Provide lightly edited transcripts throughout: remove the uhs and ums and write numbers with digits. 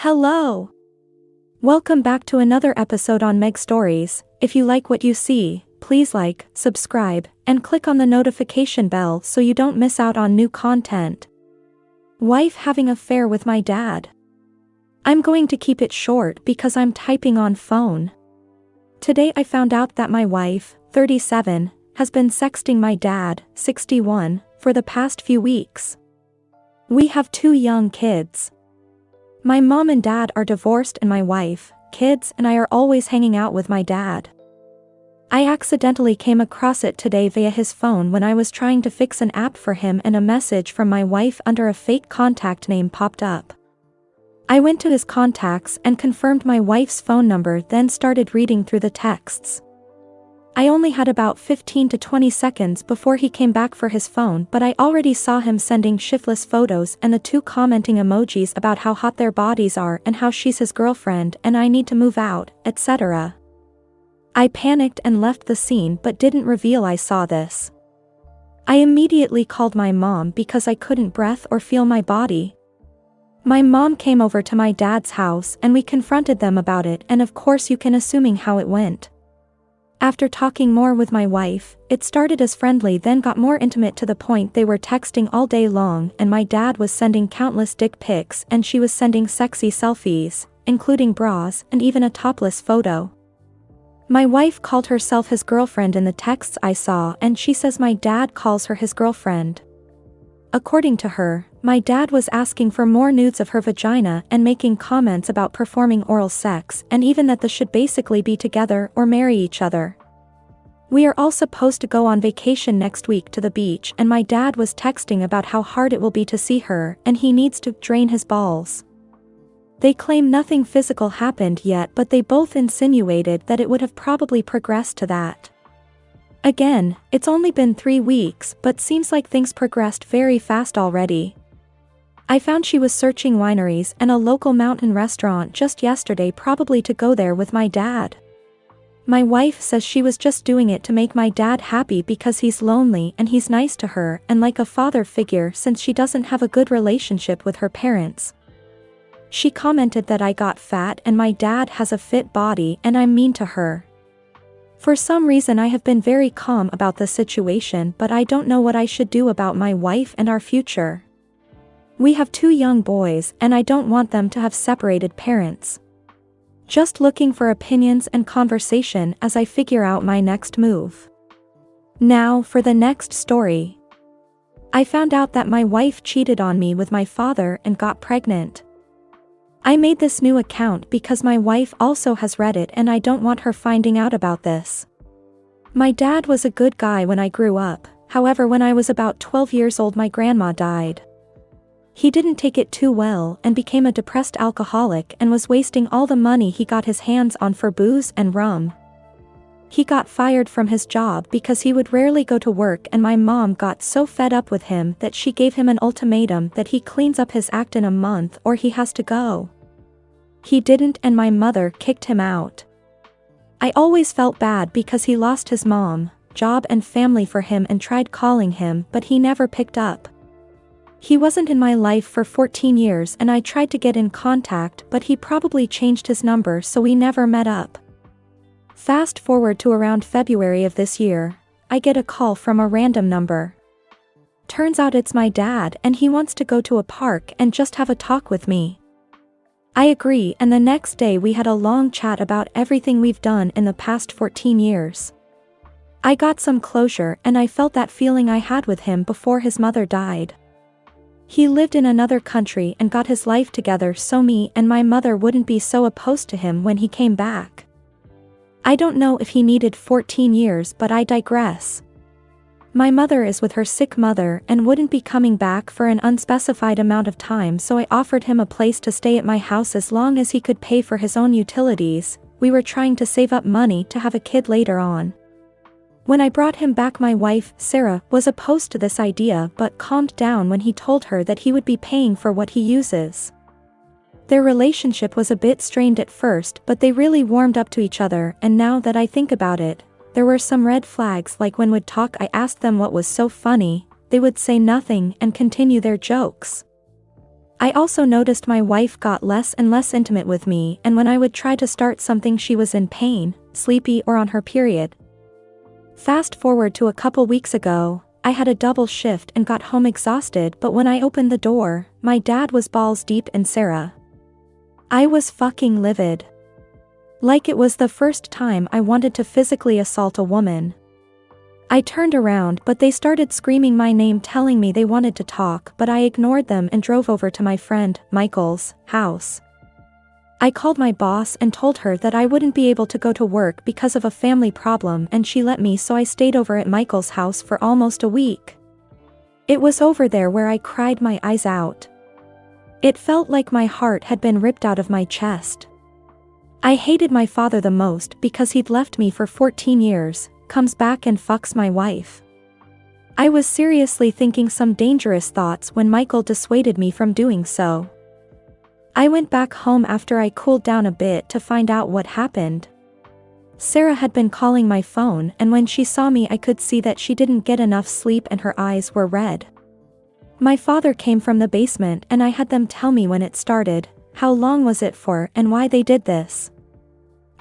Hello! Welcome back to another episode on MegStories. If you like what you see, please like, subscribe, and click on the notification bell so you don't miss out on new content. Wife having affair with my dad. I'm going to keep it short because I'm typing on phone. Today I found out that my wife, 37, has been sexting my dad, 61, for the past few weeks. We have 2 young kids. My mom and dad are divorced and my wife, kids, and I are always hanging out with my dad. I accidentally came across it today via his phone when I was trying to fix an app for him and a message from my wife under a fake contact name popped up. I went to his contacts and confirmed my wife's phone number, then started reading through the texts. I only had about 15 to 20 seconds before he came back for his phone, but I already saw him sending shiftless photos and the 2 commenting emojis about how hot their bodies are and how she's his girlfriend and I need to move out, etc. I panicked and left the scene but didn't reveal I saw this. I immediately called my mom because I couldn't breathe or feel my body. My mom came over to my dad's house and we confronted them about it, and of course you can assuming how it went. After talking more with my wife, it started as friendly then got more intimate to the point they were texting all day long and my dad was sending countless dick pics and she was sending sexy selfies, including bras and even a topless photo. My wife called herself his girlfriend in the texts I saw and she says my dad calls her his girlfriend. According to her, my dad was asking for more nudes of her vagina and making comments about performing oral sex and even that they should basically be together or marry each other. We are all supposed to go on vacation next week to the beach and my dad was texting about how hard it will be to see her and he needs to drain his balls. They claim nothing physical happened yet, but they both insinuated that it would have probably progressed to that. Again, it's only been 3 weeks, but seems like things progressed very fast already. I found she was searching wineries and a local mountain restaurant just yesterday, probably to go there with my dad. My wife says she was just doing it to make my dad happy because he's lonely and he's nice to her and like a father figure since she doesn't have a good relationship with her parents. She commented that I got fat and my dad has a fit body and I'm mean to her. For some reason I have been very calm about the situation, but I don't know what I should do about my wife and our future. We have 2 young boys and I don't want them to have separated parents. Just looking for opinions and conversation as I figure out my next move. Now for the next story. I found out that my wife cheated on me with my father and got pregnant. I made this new account because my wife also has Reddit and I don't want her finding out about this. My dad was a good guy when I grew up, however when I was about 12 years old my grandma died. He didn't take it too well and became a depressed alcoholic and was wasting all the money he got his hands on for booze and rum. He got fired from his job because he would rarely go to work and my mom got so fed up with him that she gave him an ultimatum that he cleans up his act in a month or he has to go. He didn't and my mother kicked him out. I always felt bad because he lost his mom, job and family for him and tried calling him but he never picked up. He wasn't in my life for 14 years and I tried to get in contact but he probably changed his number so we never met up. Fast forward to around February of this year, I get a call from a random number. Turns out it's my dad and he wants to go to a park and just have a talk with me. I agree and the next day we had a long chat about everything we've done in the past 14 years. I got some closure and I felt that feeling I had with him before his mother died. He lived in another country and got his life together so me and my mother wouldn't be so opposed to him when he came back. I don't know if he needed 14 years but I digress. My mother is with her sick mother and wouldn't be coming back for an unspecified amount of time, so I offered him a place to stay at my house as long as he could pay for his own utilities. We were trying to save up money to have a kid later on. When I brought him back my wife, Sarah, was opposed to this idea but calmed down when he told her that he would be paying for what he uses. Their relationship was a bit strained at first but they really warmed up to each other and now that I think about it, there were some red flags like when would talk I asked them what was so funny, they would say nothing and continue their jokes. I also noticed my wife got less and less intimate with me, and when I would try to start something she was in pain, sleepy, or on her period. Fast forward to a couple weeks ago, I had a double shift and got home exhausted, but when I opened the door, my dad was balls deep in Sarah. I was fucking livid. Like it was the first time I wanted to physically assault a woman. I turned around, but they started screaming my name, telling me they wanted to talk, but I ignored them and drove over to my friend, Michael's, house. I called my boss and told her that I wouldn't be able to go to work because of a family problem, and she let me, so I stayed over at Michael's house for almost a week. It was over there where I cried my eyes out. It felt like my heart had been ripped out of my chest. I hated my father the most because he'd left me for 14 years, comes back and fucks my wife. I was seriously thinking some dangerous thoughts when Michael dissuaded me from doing so. I went back home after I cooled down a bit to find out what happened. Sarah had been calling my phone, and when she saw me I could see that she didn't get enough sleep and her eyes were red. My father came from the basement and I had them tell me when it started, how long was it for, and why they did this.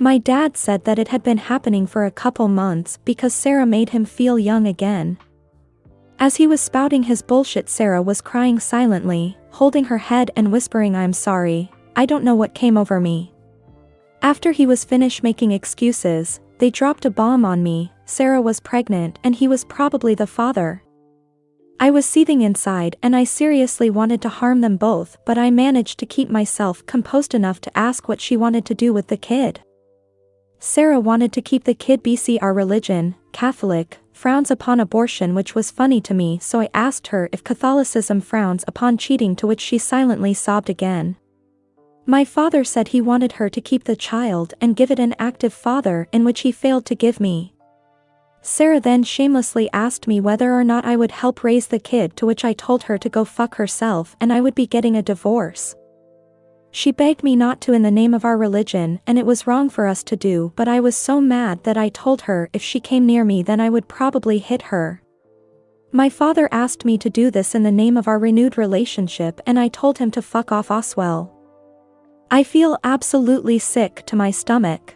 My dad said that it had been happening for a couple months because Sarah made him feel young again. As he was spouting his bullshit, Sarah was crying silently, holding her head and whispering, "I'm sorry, I don't know what came over me." After he was finished making excuses, they dropped a bomb on me. Sarah was pregnant and he was probably the father. I was seething inside and I seriously wanted to harm them both, but I managed to keep myself composed enough to ask what she wanted to do with the kid. Sarah wanted to keep the kid. Our religion, Catholic, frowns upon abortion, which was funny to me, so I asked her if Catholicism frowns upon cheating, to which she silently sobbed again. My father said he wanted her to keep the child and give it an active father, in which he failed to give me. Sarah then shamelessly asked me whether or not I would help raise the kid, to which I told her to go fuck herself and I would be getting a divorce. She begged me not to in the name of our religion, and it was wrong for us to do, but I was so mad that I told her if she came near me then I would probably hit her. My father asked me to do this in the name of our renewed relationship, and I told him to fuck off Oswell. I feel absolutely sick to my stomach.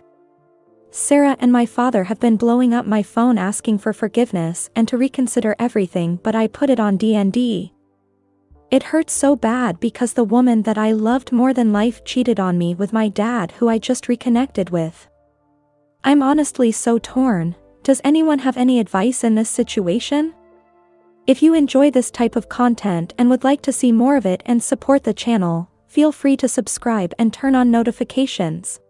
Sarah and my father have been blowing up my phone asking for forgiveness and to reconsider everything, but I put it on D&D. It hurts so bad because the woman that I loved more than life cheated on me with my dad, who I just reconnected with. I'm honestly so torn. Does anyone have any advice in this situation? If you enjoy this type of content and would like to see more of it and support the channel, feel free to subscribe and turn on notifications.